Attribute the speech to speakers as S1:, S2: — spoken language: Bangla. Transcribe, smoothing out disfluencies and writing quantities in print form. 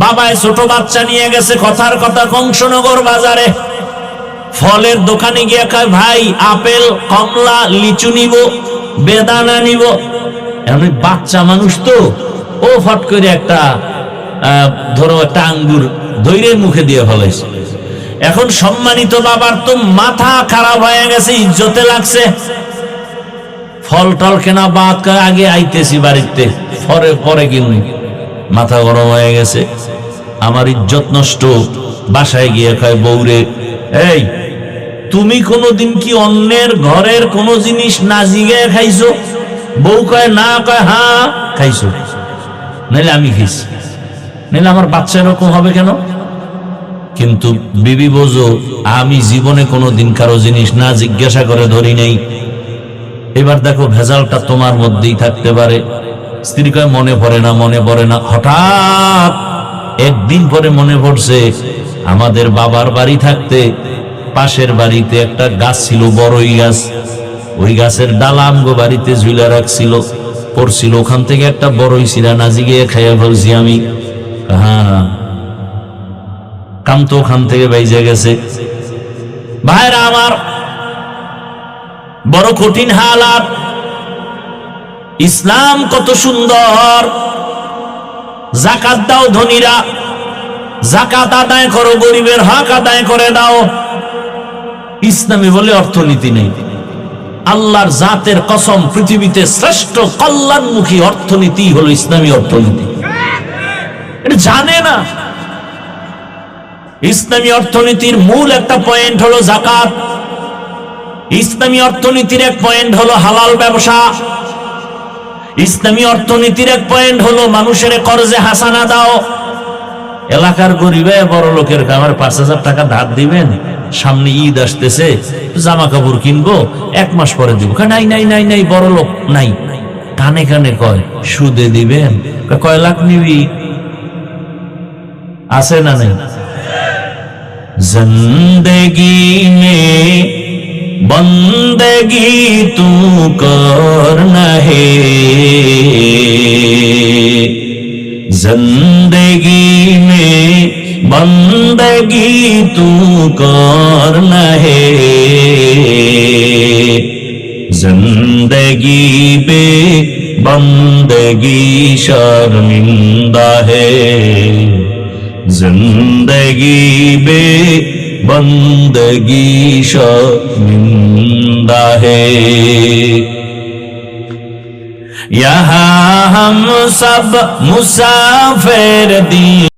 S1: বাবায় ছোট বাচ্চা নিয়ে গেছে কথার কথা কংসনগর বাজারে। ফলের দোকানে গিয়ে কয়, ভাই আপেল, কমলা, লিচু নিব, বেদানা নিব। এমনি বাচ্চা মানুষ তো, ও ফট করে একটা ধরো একটা আঙ্গুর ধৈর্য মুখে দিয়ে ফেলাইছে। এখন সম্মানিত বাবার তো মাথা খারাপ হয়ে গেছে, ইজ্জতে লাগছে। ফল টল কেনা বাদ করে আগে আইতেছি বাড়িতে, পরে পরে কিনি। মাথা গরম হয়ে গেছে, আমার ইজ্জত নষ্ট। বাসায় গিয়ে কয় বউরে, এই তুমি কোনোদিন কি অন্যের ঘরের কোন জিনিস না জিগায় খাইছো? বউ কয় না, কয় হ্যাঁ খাইছো। নাইলে আমি খাইছি, নাইলে আমার বাচ্চা এরকম হবে কেন? কিন্তু বিবি বোঝো, আমি জীবনে কোনোদিন কারো জিনিস না জিজ্ঞাসা করে ধরি নাই। এবার দেখো ভেজালটা তোমার মধ্যেই থাকতে পারে। স্ত্রী কয় মনে পড়ে না, মনে পড়ে না। হঠাৎ একদিন পরে মনে পড়ছে, আমাদের বাবার বাড়ি থাকতে পাশের বাড়িতে একটা গাছ ছিল, বড়ই গাছ। ওই গাছের ডালা আমগো বাড়িতে ঝুলা রাখছিল, পড়ছিল। ওখান থেকে একটা বড়ই ছিল, নাজি গিয়ে খাইয়া ফেলছি আমি। হ্যাঁ, কাম তো ওখান থেকে বাইজে গেছে। ভাইরা আমার, বড় কঠিন হালাত। ইসলাম কত সুন্দর। যাকাত দাও ধনীরা, যাকাত আদায় করো, গরিবের হক আদায় করে দাও। ইসলামে বলে অর্থনীতি নেই। আল্লাহর জাতের কসম, পৃথিবীতে শ্রেষ্ঠ কল্যাণমুখী অর্থনীতি হলো ইসলামী অর্থনীতি। এটা জানে না। ইসলামী অর্থনীতির মূল একটা পয়েন্ট হলো যাকাত। ইসলামী অর্থনীতির এক পয়েন্ট হলো হালাল ব্যবসা। ইসলামী অর্থনীতির এক পয়েন্ট হলো মানুষের কর্জে হাসানা দাও। এলাকার গরিবে বড় লোকের আমার ৫,০০০ টাকা ধার দিবেন, সামনে ঈদ আসতেছে, জামা কাপড় কিনবো, ১ মাস পরে দিব। নাই নাই নাই নাই, বড় লোক নাই। কানে কানে কয় সুদে দিবেন। কয় লাখ নিবি? আছে না নেই? জিন্দেগি মে বন্দেগি তু করনা হে, जिंदगी में बंदगी तू करना है, जिंदगी पे बंदगी शर्मिंदा है, जिंदगी पे बंदगी शर्मिंदा है। यहाँ हम सब मुसाफिर दी